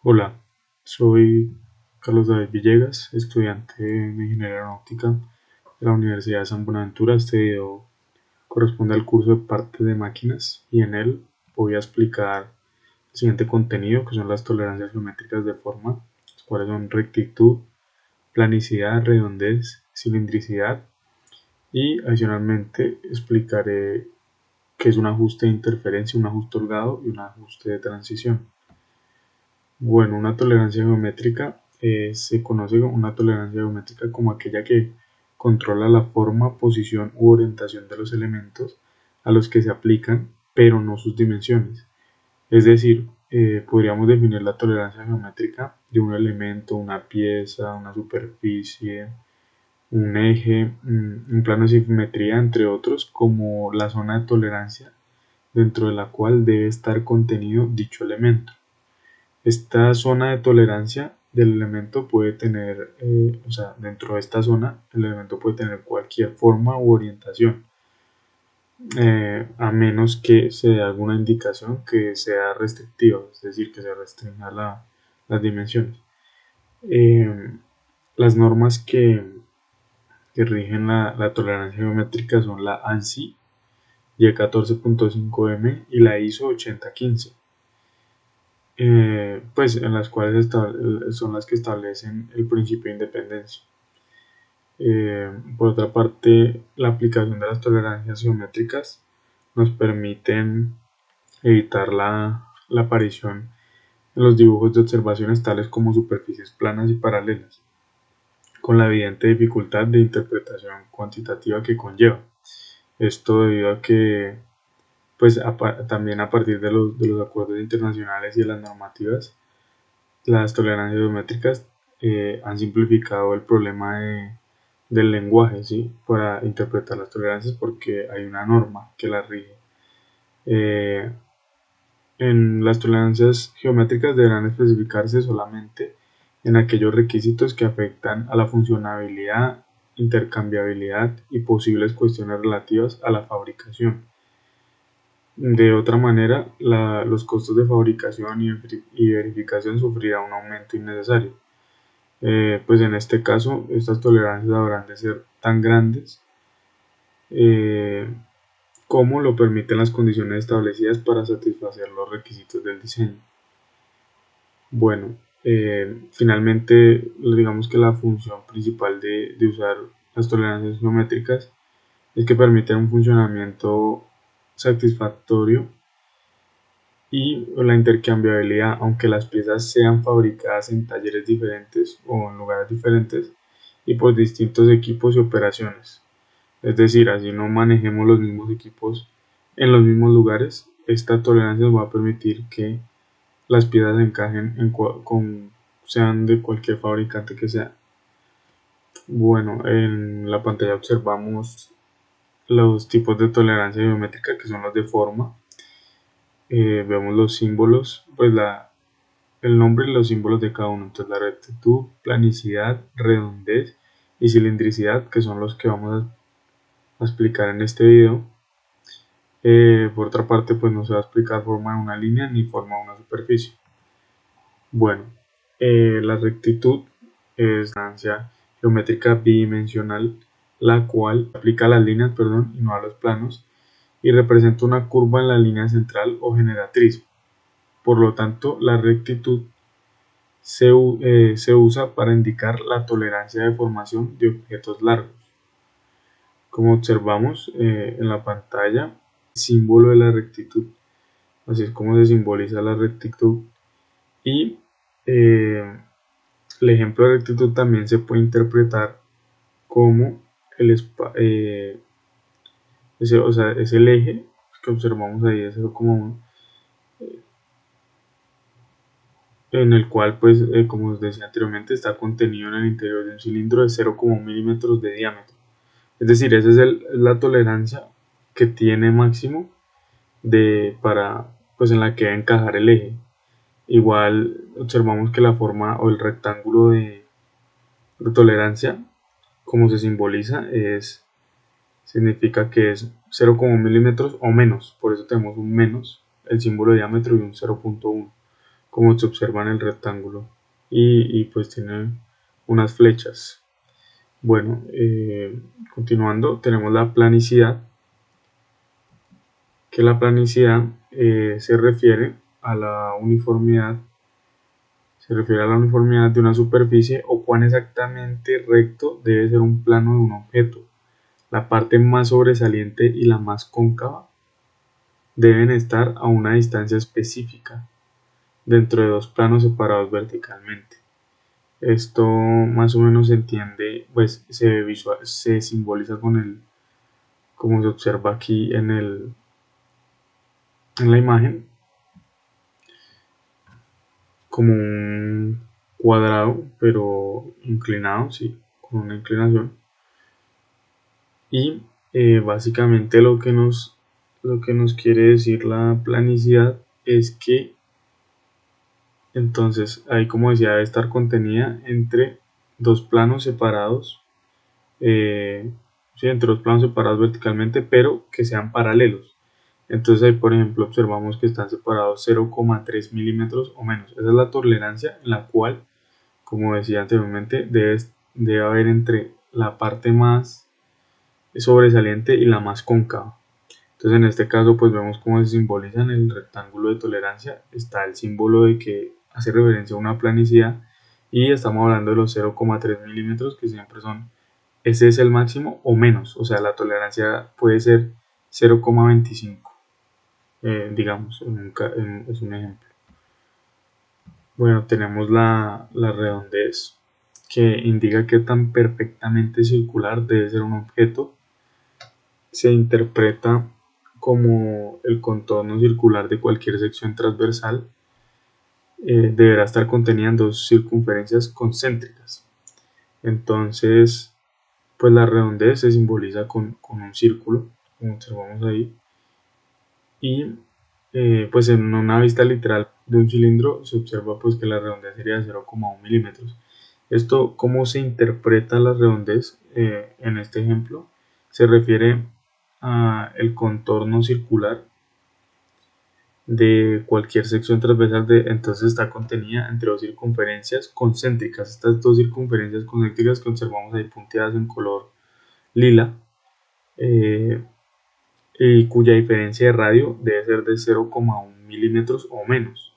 Hola, soy Carlos David Villegas, estudiante de Ingeniería Aeronáutica de la Universidad de San Buenaventura. Este video corresponde al curso de partes de máquinas y en él voy a explicar el siguiente contenido, que son las tolerancias geométricas de forma, las cuales son rectitud, planicidad, redondez, cilindricidad, y adicionalmente explicaré qué es un ajuste de interferencia, un ajuste holgado y un ajuste de transición. Bueno, una tolerancia geométrica se conoce como una tolerancia geométrica como aquella que controla la forma, posición u orientación de los elementos a los que se aplican, pero no sus dimensiones. Es decir, podríamos definir la tolerancia geométrica de un elemento, una pieza, una superficie, un eje, un plano de simetría, entre otros, como la zona de tolerancia dentro de la cual debe estar contenido dicho elemento. Esta zona de tolerancia del elemento puede tener, dentro de esta zona, el elemento puede tener cualquier forma u orientación, a menos que se dé alguna indicación que sea restrictiva, es decir, que se restrinja las dimensiones. Las normas que rigen la tolerancia geométrica son la ANSI Y14.5M y la ISO 8015. Pues en las cuales son las que establecen el principio de independencia. Por otra parte, la aplicación de las tolerancias geométricas nos permiten evitar la aparición en los dibujos de observaciones tales como superficies planas y paralelas, con la evidente dificultad de interpretación cuantitativa que conlleva. Esto debido a que pues también a partir de los acuerdos internacionales y de las normativas, las tolerancias geométricas han simplificado el problema del lenguaje, ¿sí? Para interpretar las tolerancias, porque hay una norma que las rige. En las tolerancias geométricas deberán especificarse solamente en aquellos requisitos que afectan a la funcionabilidad, intercambiabilidad y posibles cuestiones relativas a la fabricación. De otra manera, los costos de fabricación y verificación sufrirán un aumento innecesario. Pues en este caso, estas tolerancias habrán de ser tan grandes como lo permiten las condiciones establecidas para satisfacer los requisitos del diseño. Bueno, finalmente, digamos que la función principal de usar las tolerancias geométricas es que permiten un funcionamiento satisfactorio y la intercambiabilidad, aunque las piezas sean fabricadas en talleres diferentes o en lugares diferentes y por distintos equipos y operaciones. Es decir, así no manejemos los mismos equipos en los mismos lugares, esta tolerancia nos va a permitir que las piezas encajen sean de cualquier fabricante que sea. Bueno, en la pantalla observamos los tipos de tolerancia geométrica, que son los de forma. Vemos los símbolos, pues el nombre y los símbolos de cada uno. Entonces la rectitud, planicidad, redondez y cilindricidad, que son los que vamos a explicar en este video. Por otra parte, pues no se va a explicar forma de una línea ni forma de una superficie. Bueno, la rectitud es la tolerancia geométrica bidimensional, la cual aplica a las líneas, y no a los planos, y representa una curva en la línea central o generatriz. Por lo tanto, la rectitud se usa para indicar la tolerancia de formación de objetos largos. Como observamos en la pantalla, el símbolo de la rectitud, así es como se simboliza la rectitud, y el ejemplo de rectitud también se puede interpretar como es el eje que observamos ahí de 0,1, en el cual, pues, como os decía anteriormente, está contenido en el interior de un cilindro de 0,1 milímetros de diámetro. Es decir, esa es la tolerancia que tiene máximo pues, en la que debe encajar el eje. Igual observamos que la forma o el rectángulo de tolerancia, como se simboliza, significa que es 0,1 milímetros o menos. Por eso tenemos un menos, el símbolo de diámetro, y un 0,1. como se observa en el rectángulo, y pues tiene unas flechas. Bueno, continuando, tenemos la planicidad, que la planicidad se refiere a la uniformidad de una superficie o cuán exactamente recto debe ser un plano de un objeto. La parte más sobresaliente y la más cóncava deben estar a una distancia específica dentro de dos planos separados verticalmente. Esto más o menos se entiende, pues se simboliza con como se observa aquí en la imagen, como un cuadrado, pero inclinado, sí, con una inclinación. Y básicamente lo que nos quiere decir la planicidad es que entonces ahí, como decía, debe estar contenida entre dos planos separados, sí, entre dos planos separados verticalmente, pero que sean paralelos. Entonces ahí, por ejemplo, observamos que están separados 0,3 milímetros o menos. Esa es la tolerancia en la cual, como decía anteriormente, debe haber entre la parte más sobresaliente y la más cóncava. Entonces en este caso pues vemos cómo se simboliza en el rectángulo de tolerancia. Está el símbolo de que hace referencia a una planicidad, y estamos hablando de los 0,3 milímetros, que siempre son, ese es el máximo o menos, o sea, la tolerancia puede ser 0,25, digamos, es un ejemplo. Bueno, tenemos la redondez, que indica qué tan perfectamente circular debe ser un objeto. Se interpreta como el contorno circular de cualquier sección transversal deberá estar contenida en dos circunferencias concéntricas. Entonces, pues la redondez se simboliza con un círculo, como observamos ahí, y pues en una vista literal de un cilindro se observa pues que la redondez sería de 0,1 milímetros. Esto, ¿cómo se interpreta la redondez? En este ejemplo se refiere a el contorno circular de cualquier sección transversal, entonces está contenida entre dos circunferencias concéntricas. Estas dos circunferencias concéntricas que observamos ahí punteadas en color lila, eh, y cuya diferencia de radio debe ser de 0,1 milímetros o menos.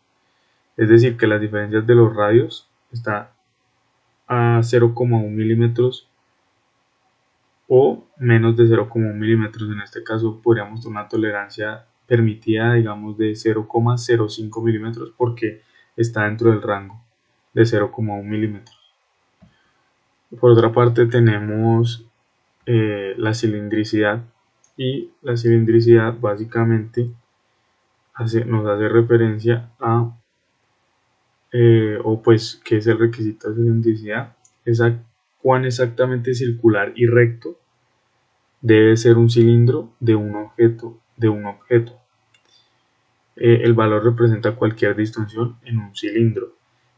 Es decir, que las diferencias de los radios están a 0,1 milímetros o menos de 0,1 milímetros. En este caso podríamos tener una tolerancia permitida, digamos, de 0,05 milímetros, porque está dentro del rango de 0,1 milímetros. Por otra parte tenemos la cilindricidad, y la cilindricidad básicamente nos hace referencia a, o pues, ¿qué es el requisito de cilindricidad? Es a cuán exactamente circular y recto debe ser un cilindro de un objeto. El valor representa cualquier distorsión en un cilindro.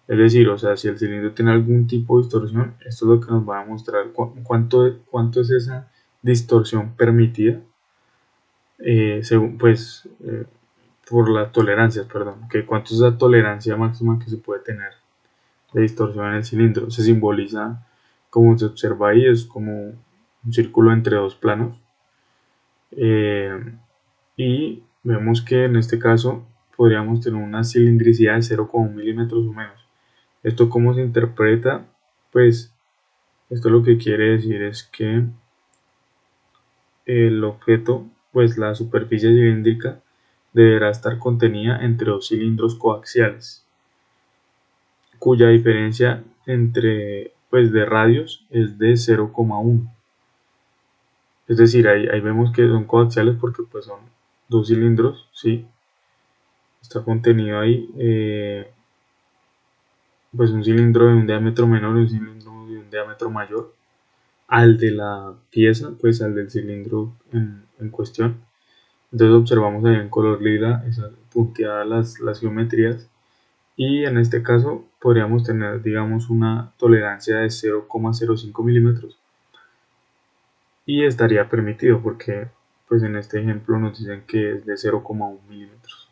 Es decir, o sea, si el cilindro tiene algún tipo de distorsión, esto es lo que nos va a mostrar cuánto es esa distorsión permitida, según, pues, por las tolerancias, perdón, que cuánto es la tolerancia máxima que se puede tener de distorsión en el cilindro. Se simboliza, como se observa ahí, es como un círculo entre dos planos. Y vemos que en este caso podríamos tener una cilindricidad de 0,1 milímetros o menos. ¿Esto cómo se interpreta? Pues esto lo que quiere decir es que el objeto, pues la superficie cilíndrica, deberá estar contenida entre dos cilindros coaxiales, cuya diferencia entre, pues, de radios es de 0,1. Es decir, ahí vemos que son coaxiales porque pues son dos cilindros, ¿sí? Está contenido ahí, pues un cilindro de un diámetro menor y un cilindro de un diámetro mayor al de la pieza, pues al del cilindro en cuestión. Entonces observamos ahí en color lila esas punteadas las geometrías, y en este caso podríamos tener, digamos, una tolerancia de 0,05 milímetros, y estaría permitido porque pues en este ejemplo nos dicen que es de 0,1 milímetros.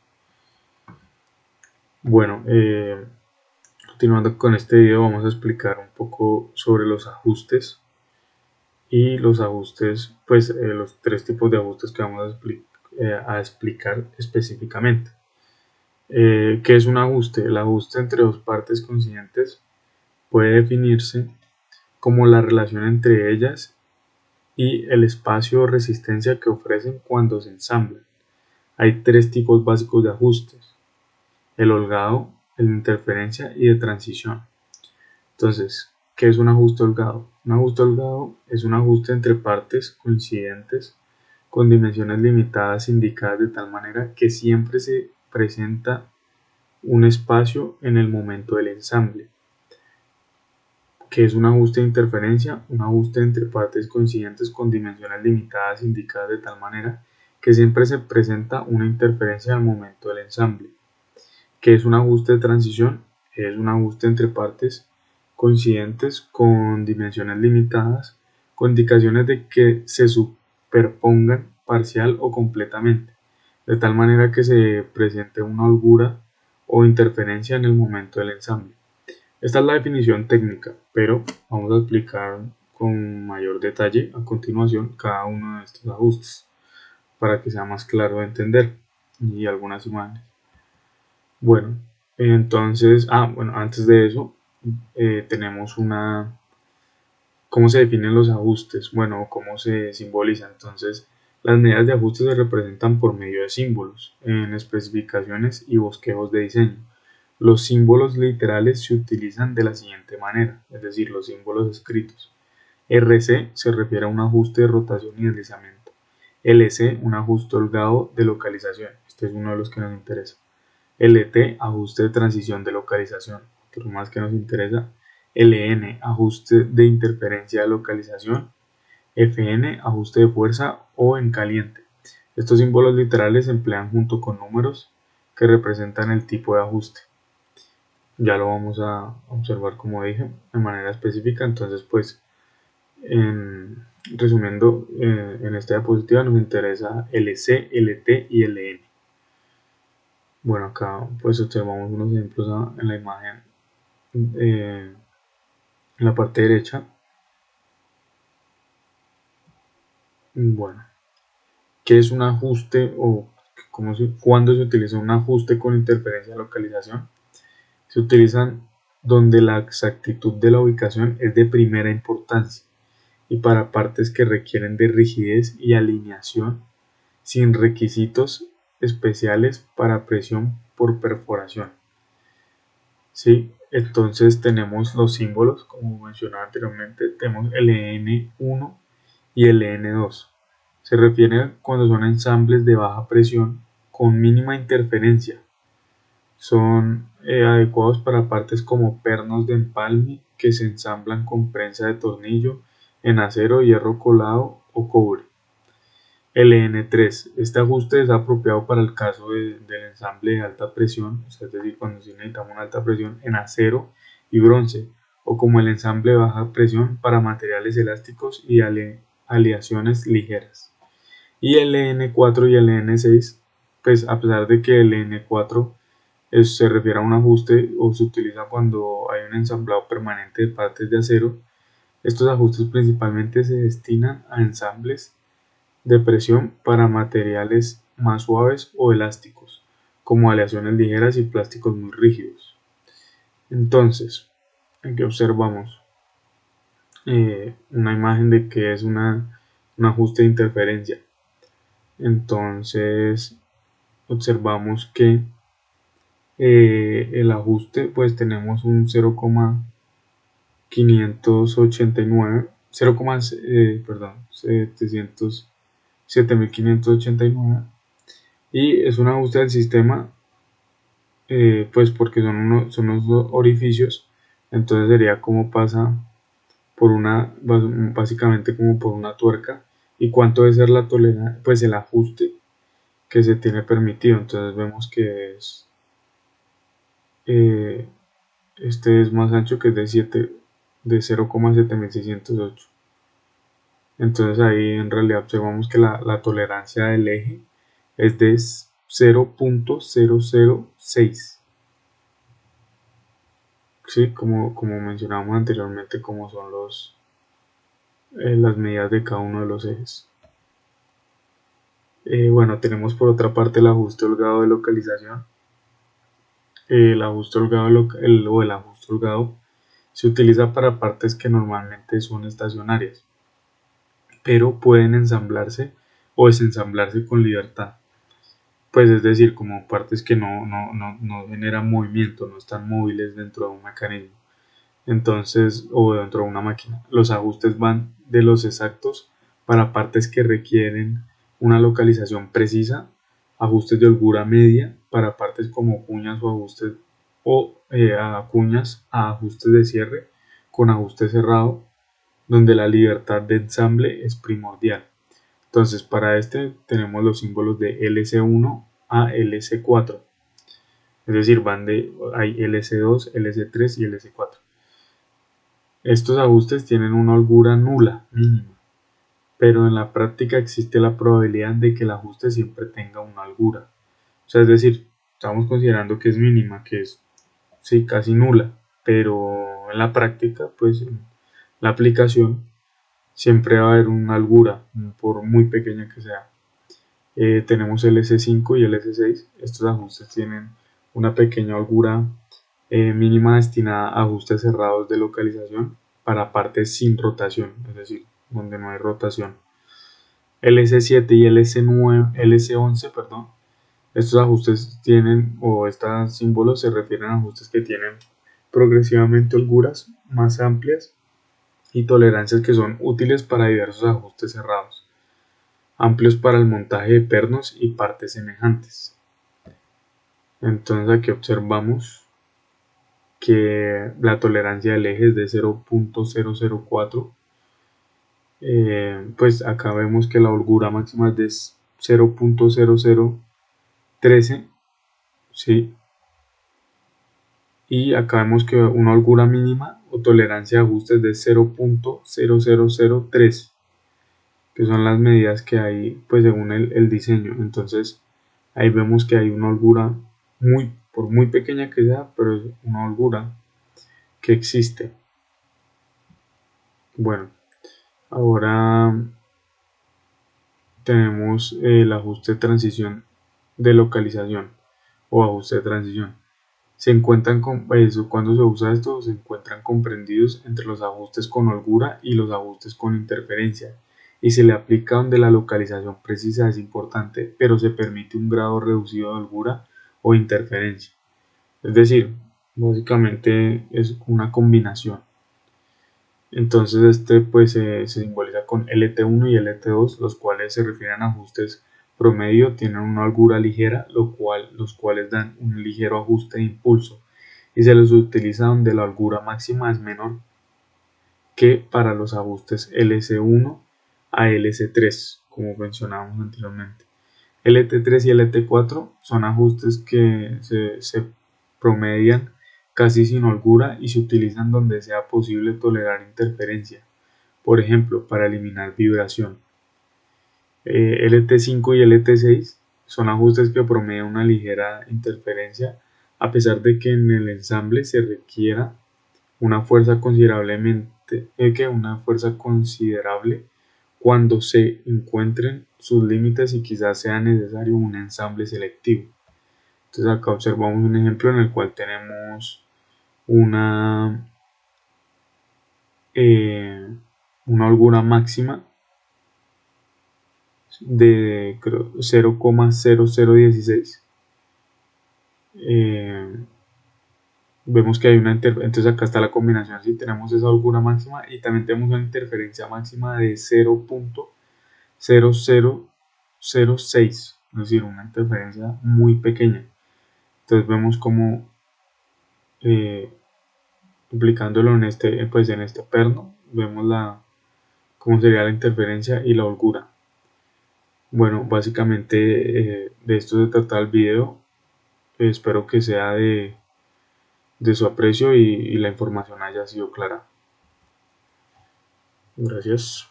Bueno, continuando con este video vamos a explicar un poco sobre los ajustes y los ajustes, pues los tres tipos de ajustes que vamos a explicar específicamente. ¿Qué es un ajuste? El ajuste entre dos partes coincidentes puede definirse como la relación entre ellas y el espacio o resistencia que ofrecen cuando se ensamblan. Hay tres tipos básicos de ajustes: el holgado, el de interferencia y de transición. Entonces, ¿qué es un ajuste holgado? Un ajuste holgado es un ajuste entre partes coincidentes con dimensiones limitadas indicadas de tal manera que siempre se presenta un espacio en el momento del ensamble. ¿Qué es un ajuste de interferencia? Un ajuste entre partes coincidentes con dimensiones limitadas indicadas de tal manera que siempre se presenta una interferencia al momento del ensamble. ¿Qué es un ajuste de transición? Es un ajuste entre partes coincidentes con dimensiones limitadas, con indicaciones de que se superpongan parcial o completamente, de tal manera que se presente una holgura o interferencia en el momento del ensamble. Esta es la definición técnica, pero vamos a explicar con mayor detalle a continuación cada uno de estos ajustes para que sea más claro de entender, y algunas imágenes. Bueno, entonces, bueno, antes de eso, tenemos ¿cómo se definen los ajustes? Bueno, ¿cómo se simbolizan? Entonces, las medidas de ajuste se representan por medio de símbolos, en especificaciones y bosquejos de diseño. Los símbolos literales se utilizan de la siguiente manera, es decir, los símbolos escritos. RC se refiere a un ajuste de rotación y deslizamiento. LC, un ajuste holgado de localización. Este es uno de los que nos interesa. LT, ajuste de transición de localización, otro más que nos interesa. LN, ajuste de interferencia de localización. FN, ajuste de fuerza o en caliente. Estos símbolos literales se emplean junto con números que representan el tipo de ajuste. Ya lo vamos a observar, como dije, de manera específica. Entonces, pues, resumiendo, en esta diapositiva nos interesa LC, LT y LN. Bueno, acá pues observamos unos ejemplos en la imagen, en la parte derecha. Bueno, ¿qué es un ajuste o cuándo se utiliza un ajuste con interferencia de localización? Se utilizan donde la exactitud de la ubicación es de primera importancia y para partes que requieren de rigidez y alineación sin requisitos especiales para presión por perforación. ¿Sí? Entonces tenemos los símbolos, como mencionaba anteriormente, tenemos LN1 y LN2. Se refiere cuando son ensambles de baja presión con mínima interferencia. Son adecuados para partes como pernos de empalme que se ensamblan con prensa de tornillo en acero, hierro colado o cobre. LN3. Este ajuste es apropiado para el caso del ensamble de alta presión, es decir, cuando necesitamos una alta presión en acero y bronce, o como el ensamble de baja presión para materiales elásticos y aleaciones ligeras. Y el LN4 y el LN6, pues a pesar de que el LN4 se refiere a un ajuste o se utiliza cuando hay un ensamblado permanente de partes de acero, estos ajustes principalmente se destinan a ensambles de presión para materiales más suaves o elásticos, como aleaciones ligeras y plásticos muy rígidos. Entonces, aquí observamos una imagen de que es un ajuste de interferencia. Entonces, observamos que el ajuste, pues tenemos un 0,589, 7589, y es un ajuste del sistema, pues porque son los dos orificios. Entonces sería como pasa por básicamente como por una tuerca, y cuánto debe ser la tolerancia, pues el ajuste que se tiene permitido. Entonces vemos que este es más ancho, que es de 0,7608. Entonces ahí en realidad observamos que la tolerancia del eje es de 0,006. sí, como mencionamos anteriormente, como son las medidas de cada uno de los ejes. Bueno, tenemos por otra parte el ajuste holgado de localización. El ajuste holgado, el ajuste holgado se utiliza para partes que normalmente son estacionarias, pero pueden ensamblarse o desensamblarse con libertad. Pues es decir, como partes que no generan movimiento, no están móviles dentro de un mecanismo. Entonces, o dentro de una máquina. Los ajustes van de los exactos para partes que requieren una localización precisa, ajustes de holgura media para partes como cuñas o ajustes a cuñas a ajustes de cierre con ajuste cerrado, donde la libertad de ensamble es primordial. Entonces, para este tenemos los símbolos de LC1 a LC4. Es decir, hay LC2, LC3 y LC4. Estos ajustes tienen una holgura nula, mínima, pero en la práctica existe la probabilidad de que el ajuste siempre tenga una holgura. O sea, es decir, estamos considerando que es mínima, que es sí, casi nula, pero en la práctica, pues en la aplicación siempre va a haber una holgura, por muy pequeña que sea. Tenemos el S5 y el S6. Estos ajustes tienen una pequeña holgura mínima destinada a ajustes cerrados de localización para partes sin rotación, es decir, donde no hay rotación. El S7 y el S9, el S11, perdón, estos ajustes tienen, o estos símbolos se refieren a ajustes que tienen progresivamente holguras más amplias y tolerancias que son útiles para diversos ajustes cerrados, amplios para el montaje de pernos y partes semejantes. Entonces aquí observamos que la tolerancia del eje es de 0.004. Pues acá vemos que la holgura máxima es de 0.0013, ¿sí? Y acá vemos que una holgura mínima o tolerancia de ajustes de 0.0003, que son las medidas que hay pues según el diseño. Entonces ahí vemos que hay una holgura por muy pequeña que sea, pero es una holgura que existe. Bueno, ahora tenemos el ajuste de transición de localización o ajuste de transición. Cuando se usa esto, se encuentran comprendidos entre los ajustes con holgura y los ajustes con interferencia, y se le aplica donde la localización precisa es importante, pero se permite un grado reducido de holgura o interferencia. Es decir, básicamente es una combinación. Entonces este pues se simboliza con LT1 y LT2, los cuales se refieren a ajustes promedio, tienen una holgura ligera, los cuales dan un ligero ajuste de impulso, y se los utiliza donde la holgura máxima es menor que para los ajustes LC1 a LC3, como mencionábamos anteriormente. LT3 y LT4 son ajustes que se promedian casi sin holgura y se utilizan donde sea posible tolerar interferencia, por ejemplo, para eliminar vibración. LT5 y LT6 son ajustes que promedian una ligera interferencia, a pesar de que en el ensamble se requiera una fuerza considerable cuando se encuentren sus límites y quizás sea necesario un ensamble selectivo. Entonces acá observamos un ejemplo en el cual tenemos eh, una holgura máxima de 0,0016. Vemos que hay entonces acá está la combinación, si tenemos esa holgura máxima y también tenemos una interferencia máxima de 0.0006, es decir, una interferencia muy pequeña. Entonces vemos como aplicándolo en este perno, vemos cómo sería la interferencia y la holgura. Bueno, básicamente de esto se trata el video. Espero que sea de su aprecio y la información haya sido clara. Gracias.